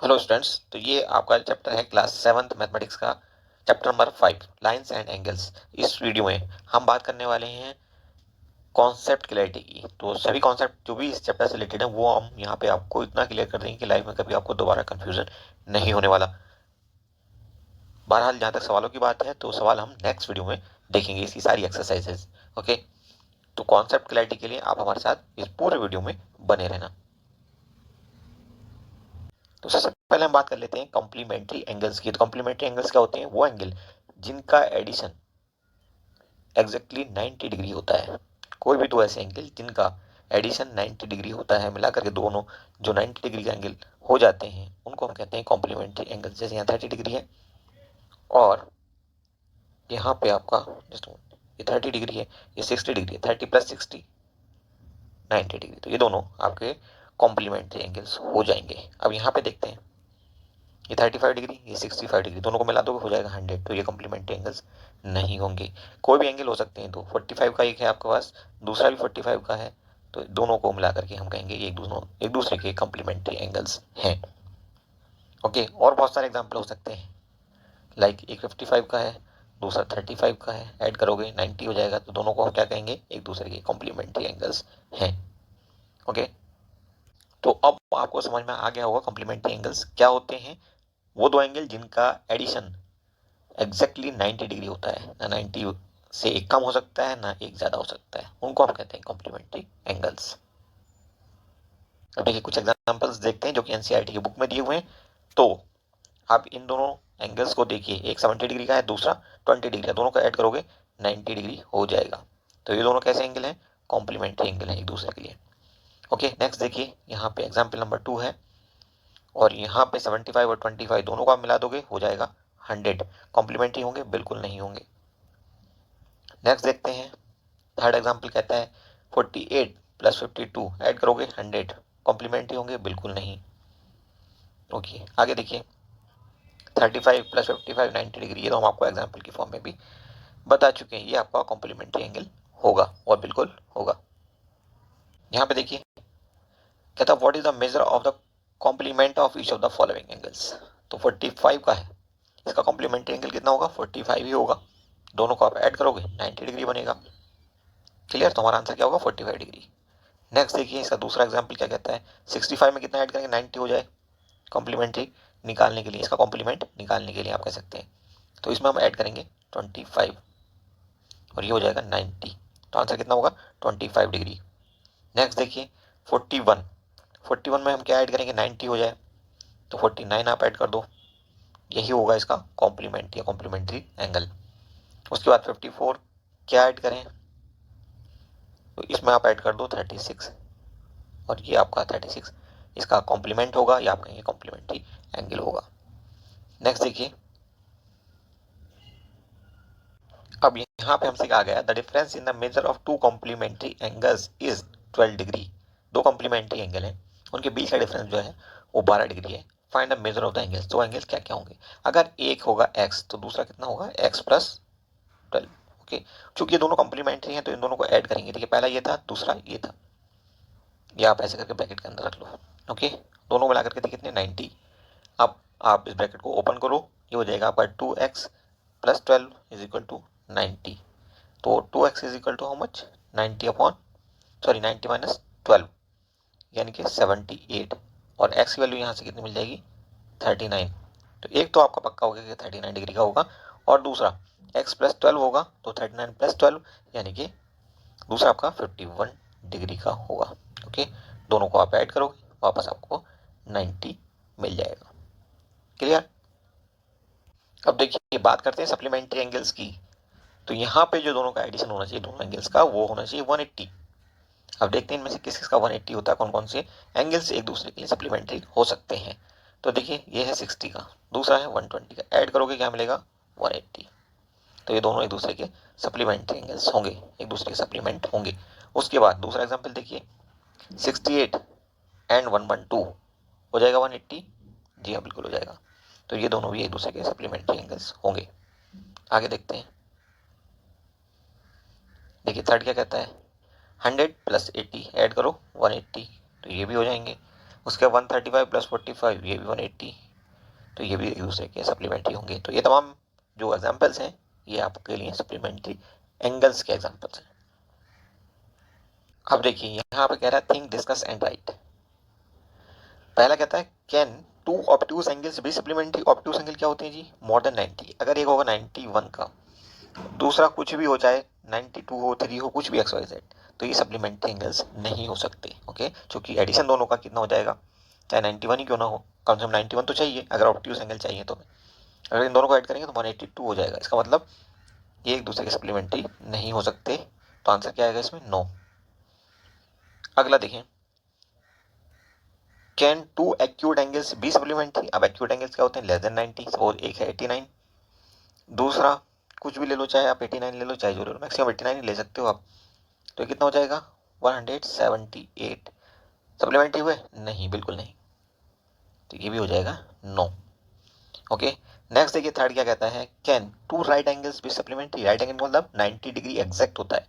Hello students, तो ये आपका चैप्टर है क्लास 7th मैथमेटिक्स का chapter number 5 lines and angles. इस वीडियो में हम बात करने वाले हैं कॉन्सेप्ट क्लैरिटी की। तो सभी कॉन्सेप्ट जो भी इस चैप्टर से रिलेटेड है वो हम यहाँ पे आपको इतना क्लियर कर देंगे कि लाइफ में कभी आपको दोबारा कंफ्यूजन नहीं होने वाला। बहरहाल जहाँ तक सवालों की बात है तो सवाल हम नेक्स्ट वीडियो में देखेंगे, इसकी सारी एक्सरसाइजेज। ओके, तो कॉन्सेप्ट क्लैरिटी के लिए आप हमारे साथ इस पूरे वीडियो में बने रहना। तो सबसे पहले हम बात कर लेते हैं कॉम्प्लीमेंट्री एंगल्स की। तो कॉम्प्लीमेंट्री एंगल्स क्या होते हैं? वो एंगल जिनका एडिशन एग्जैक्टली 90 डिग्री होता है। कोई भी दो ऐसे एंगल जिनका एडिशन 90 डिग्री होता है, मिला करके दोनों जो 90 डिग्री का एंगल हो जाते हैं उनको हम कहते हैं कॉम्प्लीमेंट्री एंगल। जैसे यहाँ 30 डिग्री है और यहाँ पे आपका जस्ट ये 30 डिग्री है, ये 60 डिग्री है, 30 प्लस 60 90 डिग्री। तो ये दोनों आपके कॉम्प्लीमेंट्री एंगल्स हो जाएंगे। अब यहाँ पे देखते हैं, ये 35 डिग्री, ये 65 डिग्री, दोनों को मिला दोगे हो जाएगा 100। तो ये कॉम्प्लीमेंट्री एंगल्स नहीं होंगे। कोई भी एंगल हो सकते हैं, तो 45 का एक है आपके पास, दूसरा भी 45 का है, तो दोनों को मिला करके हम कहेंगे ये एक दूसरे के कॉम्प्लीमेंट्री एंगल्स हैं। ओके, और बहुत सारे एग्जाम्पल हो सकते हैं, लाइक एक 55 का है, दूसरा 35 का है, ऐड करोगे 90 हो जाएगा। तो दोनों को हम क्या कहेंगे? एक दूसरे के कॉम्प्लीमेंट्री एंगल्स हैं। ओके, तो अब आपको समझ में आ गया होगा कॉम्प्लीमेंट्री एंगल्स क्या होते हैं। वो दो एंगल जिनका एडिशन एग्जैक्टली 90 डिग्री होता है, ना 90 से एक कम हो सकता है ना एक ज्यादा हो सकता है, उनको हम कहते हैं कॉम्प्लीमेंट्री एंगल्स। अब देखिए कुछ एग्जांपल्स देखते हैं जो कि एनसीईआरटी की बुक में दिए हुए हैं। तो आप इन दोनों एंगल्स को देखिए, एक 70 डिग्री का है, दूसरा 20 डिग्री का, दोनों का ऐड करोगे 90 डिग्री हो जाएगा। तो ये दोनों कैसे एंगल हैं? कॉम्प्लीमेंट्री एंगल है एक दूसरे के लिए। ओके, नेक्स्ट देखिए, यहाँ पे एग्जाम्पल नंबर 2 है और यहाँ पे 75 और 25 दोनों को आप मिला दोगे हो जाएगा 100। कॉम्प्लीमेंट्री होंगे? बिल्कुल नहीं होंगे। नेक्स्ट देखते हैं, थर्ड एग्जाम्पल कहता है 48 प्लस 52 ऐड करोगे 100। कॉम्प्लीमेंट्री होंगे? बिल्कुल नहीं। ओके, आगे देखिए 35 प्लस 55 90 डिग्री, ये तो हम आपको एग्जाम्पल की फॉर्म में भी बता चुके हैं, ये आपका कॉम्प्लीमेंट्री एंगल होगा और बिल्कुल होगा। यहाँ पे देखिए कहता है what is the measure of the complement of each of the following angles. तो 45 का है, इसका कॉम्प्लीमेंट्री एंगल कितना होगा? 45 ही होगा। दोनों को आप ऐड करोगे 90 डिग्री बनेगा। क्लियर? तो हमारा आंसर क्या होगा? 45 डिग्री। नेक्स्ट देखिए इसका दूसरा एग्जाम्पल क्या कहता है, 65 में कितना ऐड करेंगे? 90 हो जाए। कॉम्प्लीमेंट्री निकालने के लिए, इसका कॉम्प्लीमेंट निकालने के लिए आप कह सकते हैं, तो इसमें हम ऐड करेंगे 25 और ये हो जाएगा 90। तो आंसर कितना होगा? 25 डिग्री। नेक्स्ट देखिए 41 में हम क्या ऐड करेंगे? 90 हो जाए, तो 49 आप ऐड कर दो, यही होगा इसका कॉम्प्लीमेंट या कॉम्प्लीमेंट्री एंगल। उसके बाद 54 क्या ऐड करें? तो इसमें आप ऐड कर दो 36 और ये आपका 36 इसका कॉम्प्लीमेंट होगा या आप कहेंगे कॉम्प्लीमेंट्री एंगल होगा। नेक्स्ट देखिए, अब यहाँ पे हमसे कहा गया the difference in the measure of two complementary angles is 12 degree. दो कॉम्प्लीमेंट्री एंगल हैं, उनके बीच का डिफरेंस जो है वो 12 डिग्री है। Find the measure of the angles. दो एंगल्स क्या क्या होंगे? अगर एक होगा x तो दूसरा कितना होगा? x plus 12। ओके, चूंकि ये दोनों कॉम्प्लीमेंट्री हैं तो इन दोनों को ऐड करेंगे। देखिए पहला ये था, दूसरा ये था, ये आप ऐसे करके ब्रैकेट के अंदर रख लो। ओके, दोनों मिला करके देखिए कितने? 90। अब आप इस ब्रैकेट को ओपन करो, ये हो जाएगा आपका 2x plus 12 is equal to 90। तो 2x is equal to how much? 90 upon 90 minus 12 यानी कि 78। और x की वैल्यू यहाँ से कितनी मिल जाएगी? 39। तो एक तो आपका पक्का होगा कि 39 डिग्री का होगा और दूसरा x प्लस 12 होगा, तो 39 प्लस 12 यानी कि दूसरा आपका 51 डिग्री का होगा। ओके, दोनों को आप ऐड करोगे वापस आपको 90 मिल जाएगा। क्लियर? अब देखिए बात करते हैं सप्लीमेंट्री एंगल्स की। तो यहाँ पे जो दोनों का एडिशन होना चाहिए दोनों एंगल्स का, वो होना चाहिए 180। अब देखते हैं इनमें से किस किस का 180 होता है, कौन कौन से एंगल्स एक दूसरे के लिए सप्लीमेंट्री हो सकते हैं। तो देखिए ये है 60 का, दूसरा है 120 का, ऐड करोगे क्या मिलेगा? 180। तो ये दोनों एक दूसरे के सप्लीमेंट्री एंगल्स होंगे, एक दूसरे के सप्लीमेंट होंगे। उसके बाद दूसरा एग्जाम्पल देखिए 68 एंड 112 हो जाएगा 180। जी हाँ, बिल्कुल हो जाएगा। तो ये दोनों भी एक दूसरे के सप्लीमेंट्री एंगल्स होंगे। आगे देखते हैं, देखिए थर्ड क्या कहता है, 100 प्लस 80 ऐड करो 180, तो ये भी हो जाएंगे। उसके 135 प्लस 45 ये भी 180, तो ये भी एक दूसरे के सप्लीमेंट्री होंगे। तो ये तमाम जो एग्जांपल्स हैं ये आपके लिए सप्लीमेंट्री एंगल्स के एग्जांपल्स हैं। अब देखिए यहाँ पे कह रहा है थिंक, डिस्कस एंड राइट। पहला कहता है can two obtuse angles be supplementary. Obtuse angle क्या होते हैं जी? More than 90। अगर एक होगा 91 का, दूसरा कुछ भी हो, चाहे 92 हो, 3 हो, कुछ भी एक्स वाई जेड, तो ये सप्लीमेंट्री एंगल्स नहीं हो सकते। ओके, क्योंकि एडिशन दोनों का कितना हो जाएगा, चाहे 91 ही क्यों ना हो, कम से कम 91 तो चाहिए अगर ऑब्ट्यूज एंगल चाहिए तो। अगर इन दोनों को ऐड करेंगे तो 182 हो जाएगा। इसका मतलब ये एक दूसरे के सप्लीमेंट्री नहीं हो सकते। तो आंसर क्या आएगा इसमें? नो। अगला देखें, can two acute angles be supplementary. अब एक्यूट एंगल्स क्या होते हैं? Less than 90। सपोज एक है 89, दूसरा कुछ भी ले लो, चाहे आप 89 ले लो, चाहे जो ले लो, मैक्सिमम 89 ही ले सकते हो आप। तो कितना हो जाएगा? 178। सप्लीमेंट्री हुए? नहीं, बिल्कुल नहीं। तो ये भी हो जाएगा नो। ओके, नेक्स्ट देखिए थर्ड क्या कहता है, can two right angles be supplementary. Right angle मतलब 90 डिग्री एग्जैक्ट होता है।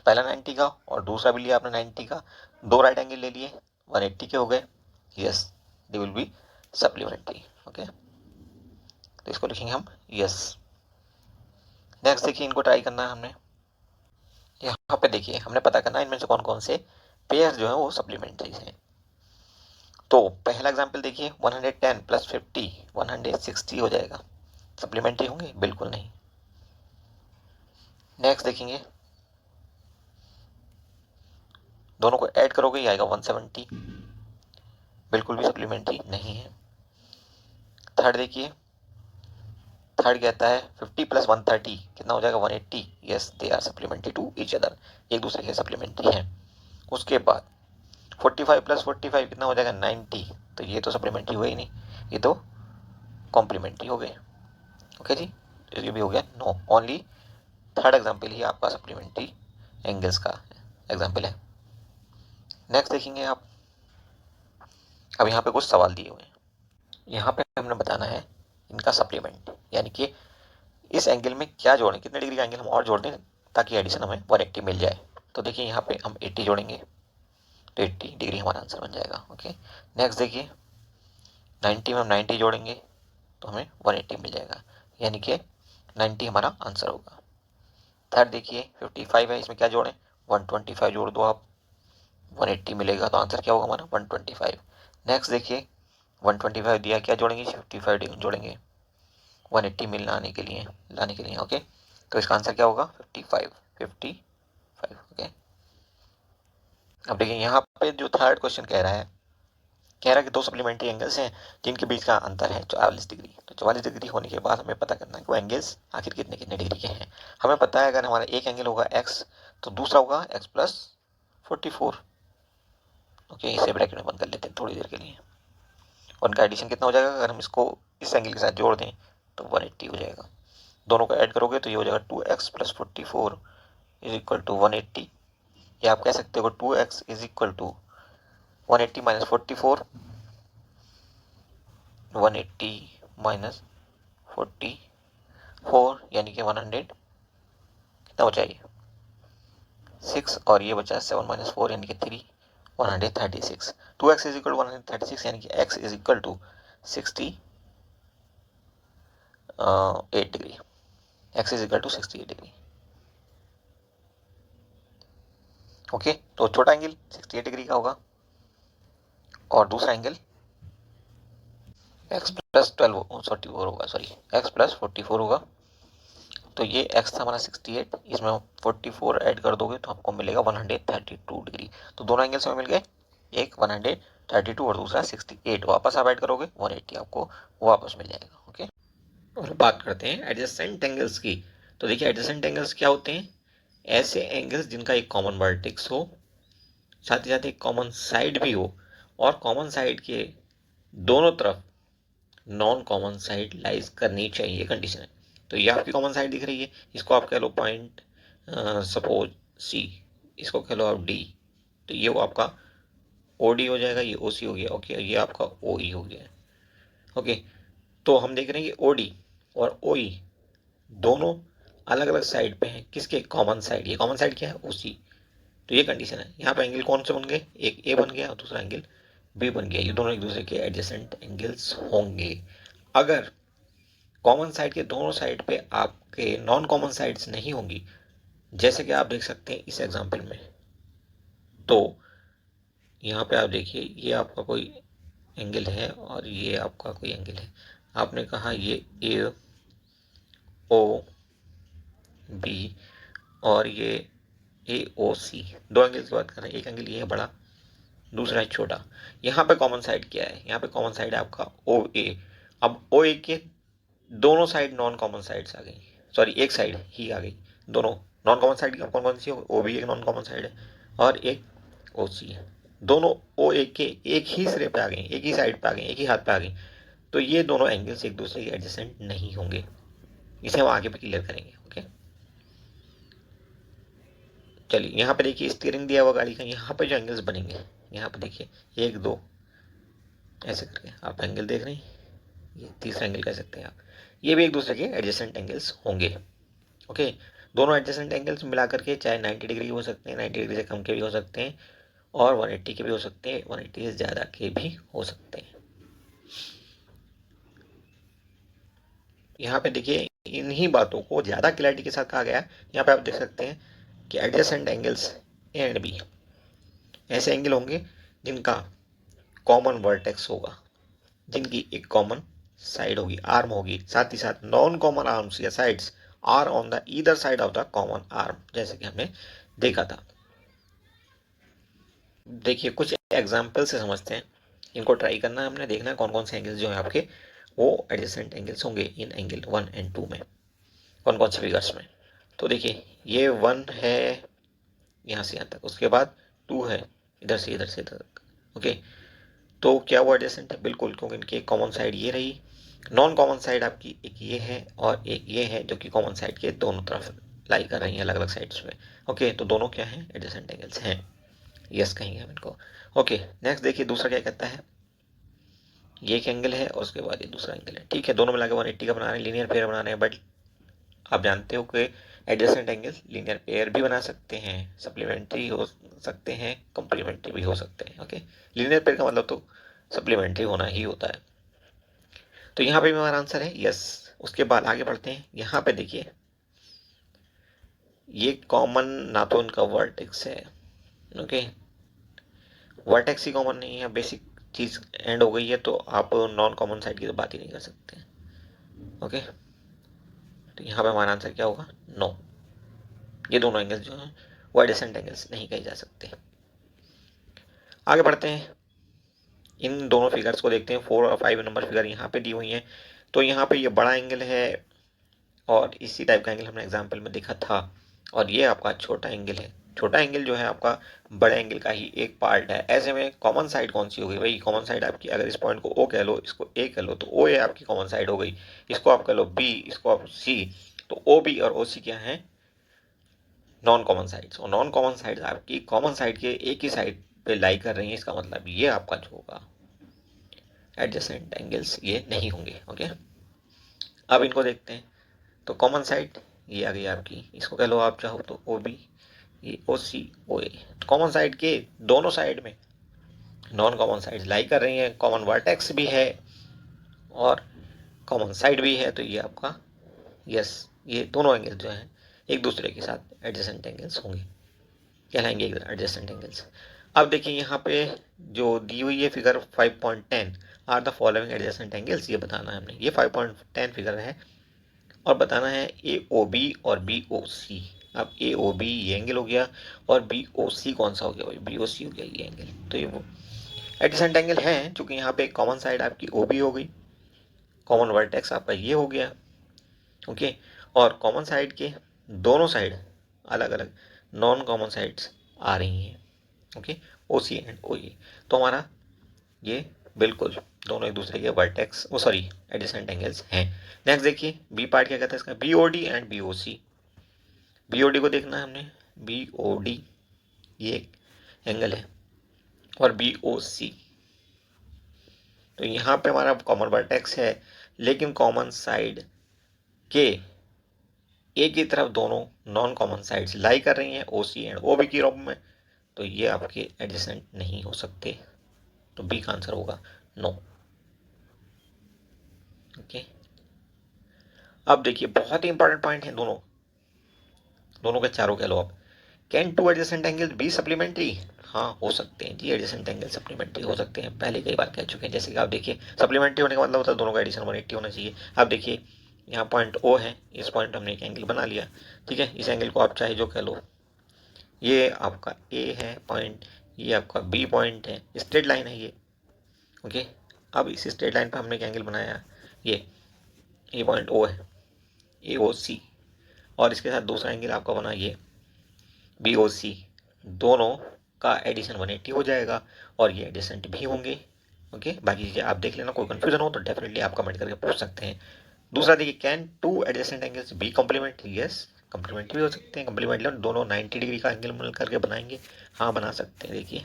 पहला 90 का और दूसरा भी लिया आपने 90 का, दो राइट एंगल ले लिए, 180 के हो गए। Yes, they will be supplementary. Okay, तो इसको लिखेंगे हम यस। नेक्स्ट देखिए, इनको ट्राई करना है हमने। यहाँ पे देखिए हमने पता करना है इनमें से कौन कौन से पेयर जो है वो सप्लीमेंट्री हैं। तो पहला एग्जांपल देखिए, 110 प्लस 50 160 हो जाएगा। सप्लीमेंट्री होंगे? बिल्कुल नहीं। नेक्स्ट देखेंगे, दोनों को ऐड करोगे ये आएगा 170, बिल्कुल भी सप्लीमेंट्री नहीं है। थर्ड देखिए, थर्ड कहता है 50 प्लस 130 कितना हो जाएगा? 180। Yes, they are supplementary to each other, एक दूसरे के सप्लीमेंट्री हैं। उसके बाद 45 प्लस 45 कितना हो जाएगा? 90। तो ये तो सप्लीमेंट्री हुआ ही नहीं, ये तो कॉम्प्लीमेंट्री हो गए। ओके जी, ये भी हो गया नो। ओनली थर्ड एग्जाम्पल ही आपका सप्लीमेंट्री एंगल्स का एग्जाम्पल है। नेक्स्ट देखेंगे आप, अब यहाँ पे कुछ सवाल दिए हुए हैं। यहाँ पे हमने बताना है इनका सप्लीमेंट, यानी कि इस एंगल में क्या जोड़ें, कितने डिग्री का एंगल हम और जोड़ दें ताकि एडिशन हमें 180 मिल जाए। तो देखिए यहाँ पे हम 80 जोड़ेंगे तो 80 डिग्री हमारा आंसर बन जाएगा। ओके, नेक्स्ट देखिए 90 में हम 90 जोड़ेंगे तो हमें 180 मिल जाएगा, यानी कि 90 हमारा आंसर होगा। थर्ड देखिए 55 है, इसमें क्या जोड़ें? 125 जोड़ दो आप, 180 मिलेगा, तो आंसर क्या होगा हमारा? 125। नेक्स्ट देखिए 125 दिया, क्या जोड़ेंगे? 55 जोड़ेंगे 180 मिल लाने के लिए। ओके, तो इसका आंसर क्या होगा? 55। ओके, अब देखिए यहाँ पे जो थर्ड क्वेश्चन कह रहा है, कि दो सप्लीमेंट्री एंगल्स हैं जिनके बीच का अंतर है 44 डिग्री। तो 44 डिग्री होने के बाद हमें पता करना है कि वो एंगल्स आखिर कितने कितने डिग्री के हैं। हमें पता है अगर हमारा एक एंगल होगा x तो दूसरा होगा x प्लस 44। ओके, इसे ब्रैकेट में बंद कर लेते हैं थोड़ी देर के लिए। उनका एडिशन कितना हो जाएगा? अगर हम इसको इस एंगल के साथ जोड़ दें तो 180 हो जाएगा। दोनों को ऐड करोगे तो ये हो जाएगा 2x plus 44 is equal to 180। या आप कह सकते हो 2x is equal to 180 minus 44, 180 minus 44 यानी कि 100 कितना बचा? ये 6 और ये बचा 7 माइनस 4 यानी कि 3, 136। 2x इज इक्वल टू 136 यानी कि x is equal to 68 degree. x is equal to 68 degree. Okay, तो छोटा एंगल 68 डिग्री का होगा और दूसरा एंगल x प्लस 44 होगा, x प्लस 44 होगा। तो ये x था हमारा 68, इसमें 44 ऐड कर दोगे तो आपको मिलेगा 132 डिग्री। तो दोनों एंगल्स में मिल गए, एक 132 और दूसरा 68। वापस आप ऐड करोगे 180, आपको वापस मिल जाएगा। ओके, और बात करते हैं एडजेसेंट एंगल्स की। तो देखिए एडजेसेंट एंगल्स क्या होते हैं? ऐसे एंगल्स जिनका एक कॉमन वर्टेक्स हो, साथ ही साथ एक कॉमन साइड भी हो, और कॉमन साइड के दोनों तरफ नॉन कॉमन साइड लाइज करनी चाहिए, कंडीशन है। तो ये आपकी कॉमन साइड दिख रही है, इसको आप कह लो पॉइंट सपोज सी, इसको कह लो आप डी। तो ये वो आपका ओ डी हो जाएगा, ये ओ सी हो गया। ओके, ये आपका ओ ई हो गया। ओके, तो हम देख रहे हैं कि ओ डी और ओ ई दोनों अलग अलग साइड पे हैं, किसके? Common side. ये कॉमन साइड क्या है? ओ सी। तो ये कंडीशन है। यहाँ पे एंगल कौन से बन गए? एक ए बन गया और दूसरा एंगल बी बन गया, ये दोनों एक दूसरे के एडजेसेंट एंगल्स होंगे। अगर कॉमन साइड के दोनों साइड पे आपके नॉन कॉमन साइड्स नहीं होंगी, जैसे कि आप देख सकते हैं इस एग्जांपल में, तो यहाँ पे आप देखिए ये आपका कोई एंगल है और ये आपका कोई एंगल है। आपने कहा ये ए ओ बी और ये ए ओ सी, दो एंगल की बात कर रहे हैं। एक एंगल ये है बड़ा, दूसरा है छोटा। यहाँ पे कॉमन साइड क्या है? यहाँ पे कॉमन साइड है आपका ओ ए। अब ओ ए के दोनों साइड नॉन कॉमन साइड्स आ गई, सॉरी एक साइड ही आ गई। दोनों नॉन कॉमन साइड कौन कौन सी है? ओ भी एक नॉन कॉमन साइड है और एक ओ सी है। दोनों ओ ए के एक ही सिरे पे आ गई, एक ही साइड पे आ गई, एक ही हाथ पे आ गई। तो ये दोनों एंगल्स एक दूसरे के एडजेसेंट नहीं होंगे। इसे हम आगे पे क्लियर करेंगे। ओके, चलिए यहाँ पे देखिए स्टीयरिंग दिया हुआ गाड़ी का, यहाँ पे जो एंगल्स बनेंगे, यहाँ पे देखिए एक दो ऐसे करके आप एंगल देख रहे हैं, ये तीसरा एंगल कह सकते हैं आप। ये भी एक दूसरे के एडजेसेंट एंगल्स होंगे। ओके, दोनों एडजेसेंट एंगल्स मिला करके चाहे 90 डिग्री हो सकते हैं, 90 डिग्री से कम के भी हो सकते हैं और 180 के भी हो सकते हैं, 180 से ज़्यादा के भी हो सकते हैं। यहाँ पे देखिए इन्हीं बातों को ज़्यादा क्लैरिटी के साथ कहा गया है। यहाँ पे आप देख सकते हैं कि adjacent angles A and B ऐसे एंगल होंगे जिनका कॉमन वर्टेक्स होगा, जिनकी एक कॉमन साइड होगी, आर्म होगी। साथ ही साथ नॉन कॉमन आर्म्स या sides are on the either side of the common arm, जैसे कि हमने देखा था। देखिए कुछ एग्जाम्पल से समझते हैं, इनको ट्राई करना है हमने, देखना है कौन कौन से एंगल्स जो हैं आपके वो एडजेसेंट एंगल्स होंगे इन एंगल 1 एंड 2 में, कौन कौन से फिगर्स में। तो देखिए ये 1 है यहाँ से यहाँ तक, उसके बाद 2 है इधर से इधर तक। ओके, तो क्या वो एडजेसेंट है? बिल्कुल, क्योंकि इनकी एक कॉमन साइड ये रही। नॉन कॉमन साइड आपकी एक ये है और एक ये है, जो कि कॉमन साइड के दोनों तरफ लाई कर रही हैं अलग अलग साइड्स में। ओके, तो दोनों क्या हैं? एडजेसेंट एंगल्स हैं। यस कहेंगे हम इनको। ओके, नेक्स्ट देखिए दूसरा क्या कहता है। ये एक एंगल है और उसके बाद ये दूसरा एंगल है। ठीक है, दोनों मिला के 180 का बना रहे हैं, लीनियर पेयर बना रहे हैं। बट आप जानते हो कि एडजेसेंट एंगल लीनियर पेयर भी बना सकते हैं, सप्लीमेंट्री हो सकते हैं, कॉम्प्लीमेंट्री भी हो सकते हैं। ओके, लीनियर पेयर का मतलब तो सप्लीमेंट्री होना ही होता है। तो यहाँ पे भी हमारा आंसर है यस। उसके बाद आगे बढ़ते हैं। यहाँ पे देखिए ये कॉमन ना तो उनका वर्टेक्स है, ओके, वर्टेक्स ही कॉमन नहीं है, बेसिक चीज एंड हो गई है, तो आप नॉन कॉमन साइड की तो बात ही नहीं कर सकते। ओके, तो यहाँ पे हमारा आंसर क्या होगा? नो। ये दोनों एंगल्स जो हैं वो एडजेसेंट एंगल्स नहीं कहे जा सकते। आगे बढ़ते हैं, इन दोनों फिगर्स को देखते हैं। 4 और 5 नंबर फिगर यहाँ पे दी हुई हैं। तो यहाँ पे ये बड़ा एंगल है और इसी टाइप का एंगल हमने एग्जाम्पल में देखा था, और ये आपका छोटा एंगल है। छोटा एंगल जो है आपका बड़े एंगल का ही एक पार्ट है। ऐसे में कॉमन साइड कौन सी होगी भाई? कॉमन साइड आपकी, अगर इस पॉइंट को ओ कह लो, इसको ए कह लो, तो ओ ए आपकी कॉमन साइड हो गई। इसको आप कह लो बी, इसको आप सी, तो ओ बी और ओ सी क्या है? Non common sides. और नॉन कॉमन साइड्स आपकी कॉमन साइड के एक ही साइड पे लाई कर रही है। इसका मतलब ये आपका जो होगा एडजेसेंट एंगल्स ये नहीं होंगे। ओके, अब इनको देखते हैं। तो कॉमन साइड ये आ गई आपकी, इसको कह लो आप चाहो तो ओ बी, ये ओ सी ओ ए। कॉमन साइड के दोनों साइड में नॉन कॉमन साइड लाई कर रही हैं, कॉमन वर्टेक्स भी है और कॉमन साइड भी है, तो ये आपका यस, ये दोनों एंगल्स जो हैं एक दूसरे के साथ एडजेसेंट एंगल्स होंगे, कहलाएंगे एडजेसेंट एंगल्स। अब देखिए यहाँ पे जो दी हुई है figure 5.10 are the following adjacent angles, ये बताना है हमने। ये 5.10 फिगर है और बताना है ए ओ बी और बी ओ सी। अब ए ओ बी ये एंगल हो गया और बी ओ सी कौन सा हो गया भाई? बी ओ सी हो गया ये एंगल। तो ये वो एडजेसेंट एंगल है, क्योंकि यहाँ पे कॉमन साइड आपकी ओ बी हो गई, कॉमन वर्टेक्स आपका ये हो गया। ओके, और कॉमन साइड के दोनों साइड अलग अलग नॉन कॉमन साइड्स आ रही हैं। ओके, ओ सी एंड ओ ए। तो हमारा ये बिल्कुल दोनों एक दूसरे के वर्टेक्स, वो सॉरी एडजेसेंट एंगल्स हैं। नेक्स्ट देखिए बी पार्ट क्या कहता है इसका, B O D and B O C. B O D को देखना है हमने, बी ओ डी ये एक एंगल है और बी ओ सी, तो यहाँ पे हमारा कॉमन वर्टेक्स है, लेकिन कॉमन साइड के एक ही तरफ दोनों नॉन कॉमन साइड्स लाई कर रही हैं ओ सी एंड ओ बी की रूप में, तो ये आपके एडजेसेंट नहीं हो सकते। तो बी का आंसर होगा नो। ओके, अब देखिए बहुत ही इंपॉर्टेंट पॉइंट है दोनों, दोनों के चारों कह लो आप। Can two adjacent angles be supplementary? हाँ हो सकते हैं जी, एडजेसेंट एंगल सप्लीमेंट्री हो सकते हैं, पहले कई बार कह चुके हैं। जैसे कि आप देखिए सप्लीमेंट्री होने का मतलब होता है दोनों का एडिशन 180 होना चाहिए। आप देखिए यहाँ पॉइंट ओ है, इस पॉइंट हमने एक एंगल बना लिया, ठीक है। इस एंगल को आप चाहे जो कह लो, ये आपका ए है पॉइंट, ये आपका बी पॉइंट है, स्ट्रेट लाइन है ये। ओके, अब इस स्ट्रेट लाइन पर हमने एक एंगल बनाया, ये पॉइंट ओ है, ए ओ सी, और इसके साथ दूसरा एंगल आपका बना ये बी ओ सी। दोनों का एडिशन 180 हो जाएगा और ये एडिसेंट भी होंगे। ओके, बाकी चीज़ें आप देख लेना, कोई कंफ्यूजन हो तो डेफिनेटली आप कमेंट करके पूछ सकते हैं। दूसरा देखिए, can two adjacent angles be complementary? Yes, complementary भी हो सकते हैं। कॉम्प्लीमेंट्री दोनों 90 डिग्री का एंगल मिल करके बनाएंगे, हाँ बना सकते हैं। देखिए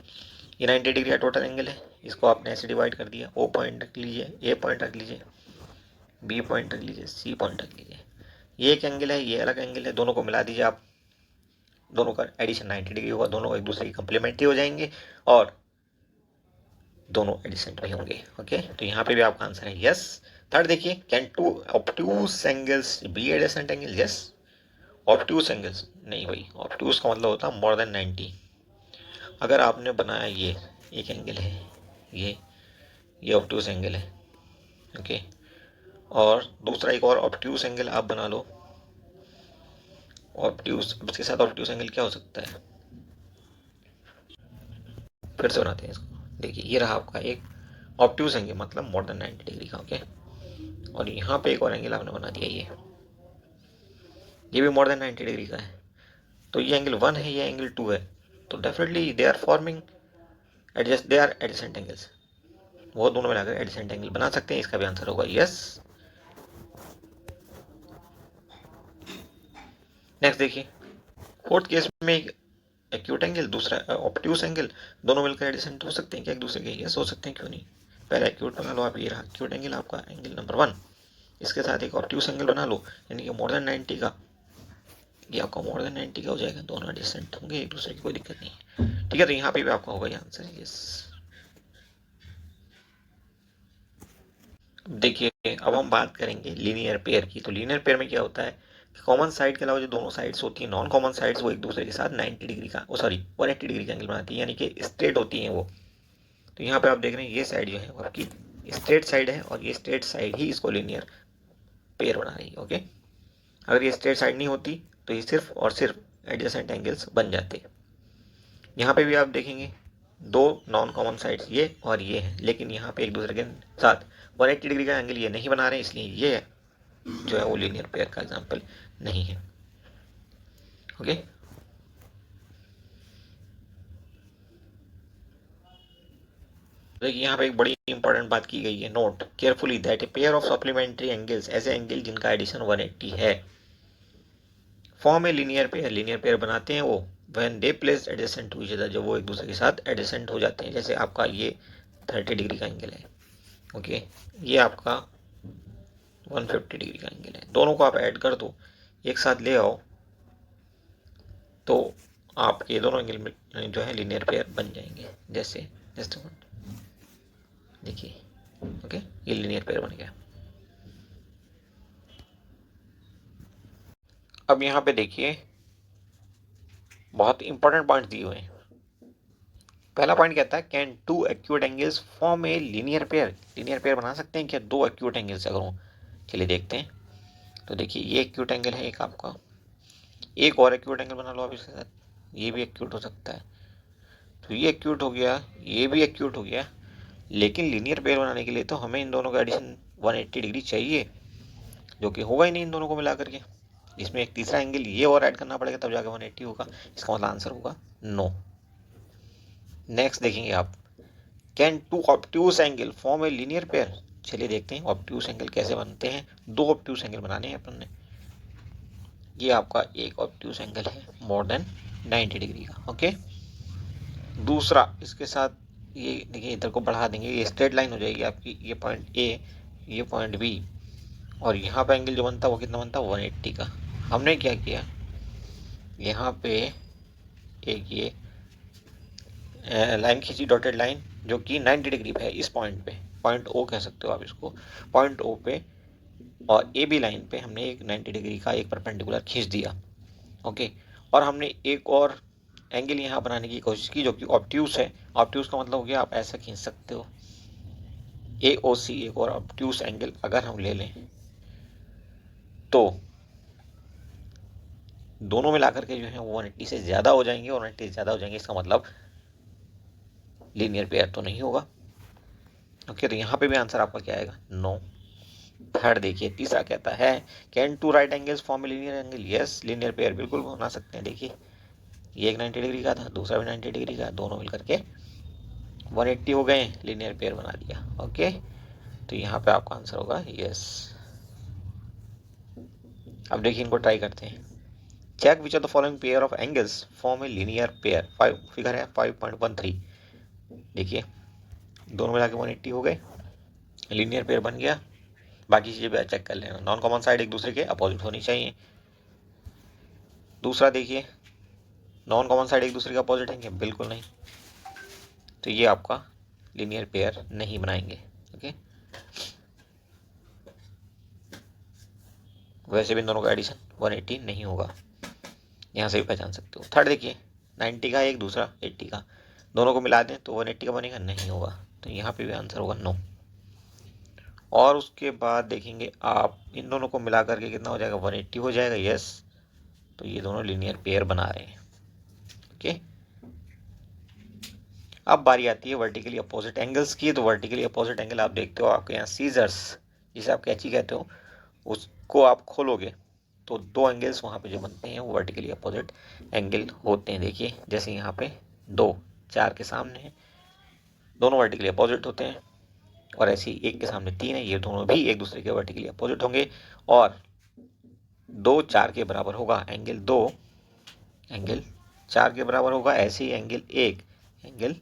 ये 90 डिग्री का टोटल एंगल है, इसको आपने ऐसे डिवाइड कर दिया, ओ पॉइंट रख लीजिए, ए पॉइंट रख लीजिए, बी पॉइंट रख लीजिए, सी पॉइंट रख लीजिए। ये एक एंगल है, ये अलग एंगल है, दोनों को मिला दीजिए आप, दोनों का एडिशन 90 डिग्री होगा, दोनों एक दूसरे की कम्प्लीमेंट्री हो जाएंगे और दोनों एडिसेंट भी होंगे। ओके, तो यहाँ पे भी आपका आंसर है यस। थर्ड देखिए, can two obtuse angles be adjacent angle? Yes, obtuse angles नहीं भाई, ऑब्ट्यूज का मतलब होता है मोर देन 90। अगर आपने बनाया ये एक एंगल है, ये ऑब्ट्यूज एंगल है, ओके, और दूसरा एक और ऑब्ट्यूज एंगल आप बना लो, ऑब्ट्यूज, इसके साथ ऑब्ट्यूज एंगल क्या हो सकता है, फिर से बनाते हैं इसको। देखिए ये रहा आपका एक ऑब्ट्यूज एंगल, मतलब मोर देन 90 डिग्री का, ओके, और यहाँ पे एक और एंगल आपने बना दिया, ये भी मोर देन 90 डिग्री का है। तो ये एंगल 1 है, ये एंगल 2 है, तो definitely they are forming adjust, they are adjacent angles, वो दोनों मिलाकर एडजेसेंट एंगल बना सकते हैं। इसका भी आंसर होगा यस। नेक्स्ट देखिए, फोर्थ केस में एक एक्यूट एंगल, दूसरा ऑब्ट्यूज एंगल, दोनों मिलकर एडजेसेंट हो सकते हैं क्या एक दूसरे के? यस हो सकते हैं, क्यों नहीं। पहले एक्यूट बना लो आप, ये रहा एक्यूट एंगल आपका, एंगल नंबर 1, इसके साथ एक ऑब्ट्यूज एंगल बना लो, यानी कि मोर देन 90 का, ये आपका मोर देन 90 का हो जाएगा, दोनों एडजेसेंट होंगे एक दूसरे की, कोई दिक्कत नहीं है, ठीक है। तो यहाँ पे भी आपका होगा ये आंसर यस। देखिए अब हम बात करेंगे लीनियर पेयर की। तो लीनियर पेयर में क्या होता है कि कॉमन साइड के अलावा जो दोनों साइड्स होती हैं, नॉन कॉमन साइड्स, वो एक दूसरे के साथ 90 डिग्री का, सॉरी 180 डिग्री का एंगल बनाती है, यानी कि स्ट्रेट होती हैं वो। तो यहाँ पे आप देख रहे हैं ये साइड जो है वो आपकी स्ट्रेट साइड है, और ये स्ट्रेट साइड ही इसको लीनियर पेयर बना रही है। ओके, अगर ये स्ट्रेट साइड नहीं होती तो ये सिर्फ और सिर्फ एडजेसेंट एंगल्स बन जाते। यहाँ पे भी आप देखेंगे दो नॉन कॉमन साइड्स ये और ये हैं, लेकिन यहाँ पे एक दूसरे के साथ 180 डिग्री का एंगल ये नहीं बना रहे, इसलिए ये जो है वो लीनियर पेयर का एग्जांपल नहीं है। ओके, देखिए यहाँ पे एक बड़ी इंपॉर्टेंट बात की गई है, note carefully that a pair of supplementary angles, ऐसे एंगल जिनका एडिशन 180 है, form a linear pair, linear pair बनाते हैं वो when they place adjacent to each other, जब वो एक दूसरे के साथ एडजेसेंट हो जाते हैं। जैसे आपका ये 30 डिग्री का एंगल है, ओके, ये आपका 150 डिग्री का एंगल है, दोनों को आप ऐड कर दो, एक साथ ले आओ, तो आपके दोनों एंगल में जो है लीनियर पेयर बन जाएंगे। जैसे जस्ट देखिए, ओके, ये लीनियर पेयर बन गया। अब यहाँ पे देखिए बहुत इंपॉर्टेंट पॉइंट दिए हुए हैं। पहला पॉइंट कहता है can two acute angles form a linear pair, linear pair बना सकते हैं क्या दो एक्यूट एंगल से? अगर हो चलिए देखते हैं। तो देखिए ये एक्यूट एंगल है एक आपका, एक और एक्यूट एंगल बना लो आप इसके साथ, ये भी एक्यूट हो सकता है, तो ये एक्यूट हो गया, ये भी एक्यूट हो गया, लेकिन लीनियर पेयर बनाने के लिए तो हमें इन दोनों का एडिशन 180 डिग्री चाहिए, जो कि होगा ही नहीं इन दोनों को मिला करके। इसमें एक तीसरा एंगल ये और ऐड करना पड़ेगा तब जाकर 180 होगा, इसका मतलब आंसर होगा नो। नेक्स्ट देखेंगे आप, can two obtuse angle form a linear pair? चलिए देखते हैं ऑब्ट्यूज एंगल कैसे बनते हैं। दो ऑब्ट्यूज एंगल बनाने हैं अपन ने, ये आपका एक ऑब्ट्यूज एंगल है मोर देन 90 डिग्री का, ओके। दूसरा इसके साथ ये देखिए इधर को बढ़ा देंगे, ये स्ट्रेट लाइन हो जाएगी आपकी, ये पॉइंट ए, ये पॉइंट बी, और यहाँ पे एंगल जो बनता है वो कितना बनता है 180 का। हमने क्या किया, यहाँ पे एक ये लाइन खींची, डॉटेड लाइन, जो कि 90 डिग्री पे है, इस पॉइंट पे, पॉइंट ओ कह सकते हो आप इसको, पॉइंट ओ पे और ए बी लाइन पे हमने एक 90 डिग्री का एक परपेंडिकुलर खींच दिया। ओके, और हमने एक और एंगल यहाँ बनाने की कोशिश की जो कि ऑब्ट्यूस है। ऑब्ट्यूस का मतलब हो गया आप ऐसा खींच सकते हो, ए ओ सी, एक और ऑब्ट्यूस एंगल अगर हम ले लें तो दोनों मिलाकर के जो है वो 180 से ज़्यादा हो जाएंगे, और 180 से ज़्यादा हो जाएंगे इसका मतलब लीनियर पेयर तो नहीं होगा। ओके, तो यहाँ पे भी आंसर आपका क्या आएगा? नो। थर्ड देखिए, तीसरा कहता है can two right angles form a linear angle? Yes, linear pair बिल्कुल बना सकते हैं। देखिए ये एक 90 डिग्री का था, दूसरा भी 90 डिग्री का, दोनों मिलकर के 180 हो गए, लीनियर पेयर बना दिया। ओके, तो यहाँ पे आपका आंसर होगा यस। अब देखिए इनको ट्राई करते हैं। Check which of the following pair of angles form a linear pair. 5 figure है 5.13। देखिए दोनों मिला के 180 हो गए, लीनियर पेयर बन गया। बाकी चीज़ें भी चेक कर लेना। नॉन कॉमन साइड एक दूसरे के अपोजिट होनी चाहिए। दूसरा देखिए, नॉन कॉमन साइड एक दूसरे के अपोजिट है क्या? बिल्कुल नहीं, तो ये आपका लीनियर पेयर नहीं बनाएंगे। ओके, वैसे भी दोनों का एडिशन 180 नहीं होगा, यहाँ से भी पहचान सकते हो। थर्ड देखिए, 90 का एक, दूसरा 80 का, दोनों को मिला दें तो 180 का बनेगा? नहीं होगा, तो यहाँ पे भी आंसर होगा नो। और उसके बाद देखेंगे आप इन दोनों को मिला करके कितना हो जाएगा? 180 हो जाएगा। यस, तो ये दोनों लीनियर पेयर बना रहे हैं। ओके, अब बारी आती है वर्टिकली अपोजिट एंगल्स की। तो वर्टिकली अपोजिट एंगल आप देखते हो आपके यहाँ सीजर्स, जिसे आप कैंची कहते हो, उसको आप खोलोगे तो दो एंगल्स वहाँ पे जो बनते हैं वो वर्टिकली अपोजिट एंगल होते हैं। देखिए जैसे यहाँ पे 2 4 के सामने है, दोनों वर्टिकली अपोजिट होते हैं, और ऐसे ही 1 के सामने 3 है, ये दोनों भी एक दूसरे के वर्टिकली अपोजिट होंगे। और 2 4 के बराबर होगा, एंगल 2 एंगल 4 के बराबर होगा, ऐसे ही एंगल 1 एंगल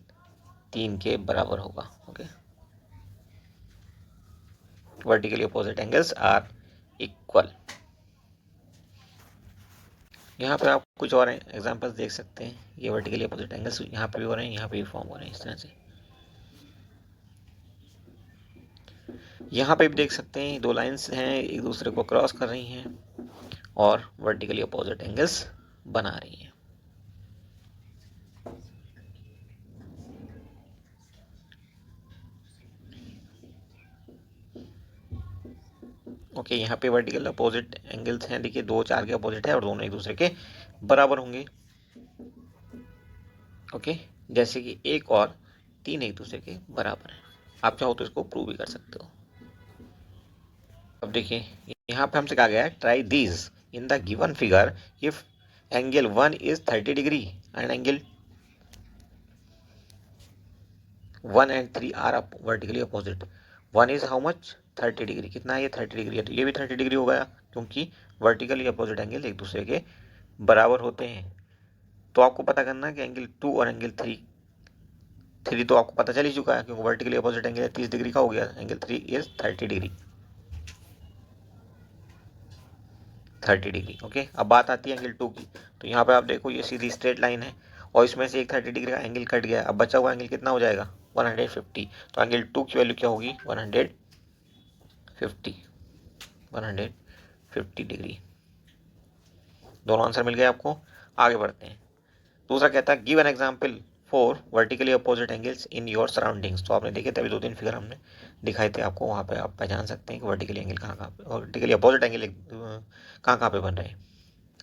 3 के बराबर होगा। Okay, vertically opposite angles are equal. यहाँ पे आप कुछ और एग्जांपल्स देख सकते हैं। ये वर्टिकली अपोजिट एंगल्स यहाँ पे भी हो रहे हैं, यहाँ पे भी फॉर्म हो रहे हैं इस तरह से। यहाँ पे भी देख सकते हैं दो लाइंस हैं, एक दूसरे को क्रॉस कर रही हैं और वर्टिकली अपोजिट एंगल्स बना रही हैं। ओके, यहाँ पे वर्टिकल अपोजिट एंगल्स हैं। देखिए 2 4 के अपोजिट है और दोनों एक दूसरे के बराबर होंगे। ओके, जैसे कि 1 और 3 एक दूसरे के बराबर है। आप चाहो तो इसको प्रूव भी कर सकते हो। अब देखिए यहाँ पे हमसे कहा गया है try these in the given figure if angle 1 is 30 degree and angle 1 and 3 are vertically opposite. 1 is how much? 30 degree. कितना है ये? 30 डिग्री है, तो ये भी 30 डिग्री हो गया, क्योंकि वर्टिकली अपोजिट एंगल एक दूसरे के बराबर होते हैं। तो आपको पता करना है कि एंगल 2 और एंगल 3 तो आपको पता चल ही चुका है, क्योंकि वर्टिकली अपोजिट एंगल 30 डिग्री का हो गया, angle 3 is 30 degree. 30 degree. Okay, अब बात आती है एंगल 2 की। तो यहाँ पे आप देखो ये सीधी स्ट्रेट लाइन है और इसमें से एक 30 डिग्री का एंगल कट गया। अब बचा हुआ एंगल कितना हो जाएगा? 150। तो एंगल 2 की वैल्यू क्या होगी? 150 डिग्री। दोनों आंसर मिल गए आपको। आगे बढ़ते हैं। दूसरा कहता है give an example for vertically opposite angles in your surroundings. तो आपने देखे थे अभी 2-3 फिगर हमने दिखाए थे आपको, वहाँ पे आप पहचान सकते हैं कि वर्टिकली एंगल कहाँ पे, वर्टिकली अपोजिट एंगल कहाँ पे बन रहे हैं।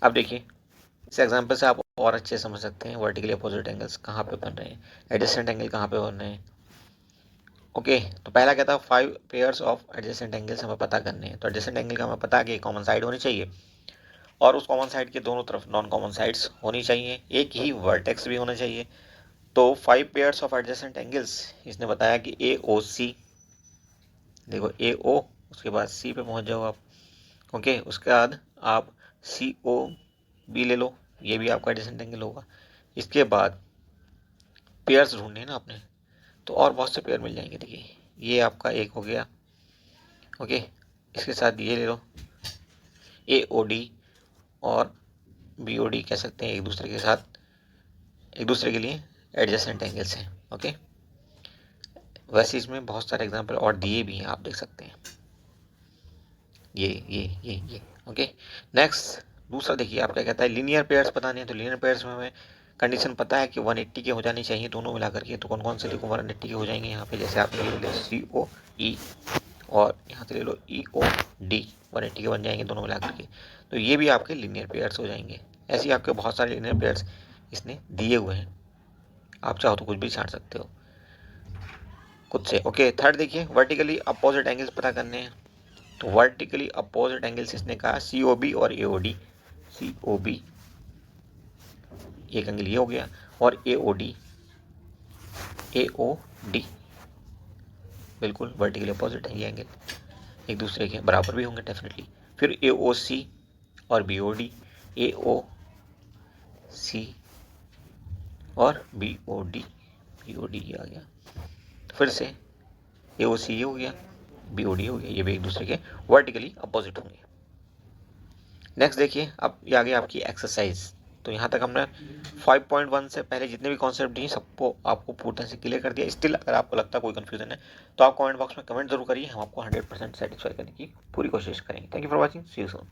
अब देखिए इस एग्जांपल से आप और अच्छे समझ सकते हैं वर्टिकली अपोजिट एंगल्स कहाँ पे बन रहे हैं, एडजेसेंट एंगल कहाँ पे बन रहे हैं। ओके, तो पहला कहता है 5 पेयर्स ऑफ एडजेसेंट एंगल्स हमें पता करने हैं। तो एडजेसेंट एंगल का हमें पता है कि कॉमन साइड होनी चाहिए और उस कॉमन साइड के दोनों तरफ नॉन कॉमन साइड्स होनी चाहिए, एक ही वर्टेक्स भी होना चाहिए। तो 5 पेयर्स ऑफ एडजेसेंट एंगल्स इसने बताया कि ए ओ सी, देखो ए ओ, उसके बाद सी पे पहुंच जाओ आप। ओके, उसके बाद आप सी ओ बी ले लो, ये भी आपका एडजेसेंट एंगल होगा। इसके बाद पेयर्स ढूंढने हैं ना आपने, तो और बहुत से पेयर मिल जाएंगे। देखिए ये आपका एक हो गया। ओके, इसके साथ ये ले लो, ए ओ डी और बी ओ डी कह सकते हैं, एक दूसरे के साथ, एक दूसरे के लिए एडजेसेंट एंगल्स हैं। ओके, वैसे इसमें बहुत सारे एग्जाम्पल और दिए भी हैं, आप देख सकते हैं। ये ओके। नेक्स्ट दूसरा देखिए आप क्या कहता है, लीनियर पेयर्स बताने हैं। तो लीनियर पेयर्स में हमें कंडीशन पता है कि 180 के हो जानी चाहिए दोनों मिला करके। तो कौन कौन से देखो 180 के हो जाएंगे यहाँ पे, जैसे आपने ले लिया COE और यहाँ से ले लो EOD, 180 के बन जाएंगे दोनों मिला करके। तो ये भी आपके लीनियर पेयर्स हो जाएंगे। ऐसे ही आपके बहुत सारे लीनियर पेयर्स इसने दिए हुए हैं, आप चाहो तो कुछ भी छांट सकते हो खुद से। ओके, थर्ड देखिए, वर्टिकली अपोजिट एंगल्स पता करने हैं। तो वर्टिकली अपोजिट एंगल्स इसने कहा COB और AOD। COB एक एंगल ये हो गया, और AOD बिल्कुल वर्टिकली अपोजिट है ये एंगल, एक दूसरे के बराबर भी होंगे डेफिनेटली। फिर AOC और BOD, AOC और BOD ये आ गया। फिर से AOC ये हो गया, BOD हो गया, ये भी एक दूसरे के वर्टिकली अपोजिट होंगे। नेक्स्ट देखिए, अब ये आ गई आपकी एक्सरसाइज। तो यहाँ तक हमने 5.1 से पहले जितने भी कॉन्सेप्ट दिए सबको आपको पूरी तरह से क्लियर कर दिया। स्टिल अगर आपको लगता है कोई कंफ्यूजन है तो आप कमेंट बॉक्स में कमेंट जरूर करिए, हम आपको 100% सेटिस्फाई करने की पूरी कोशिश करेंगे। Thank you for watching, see you soon.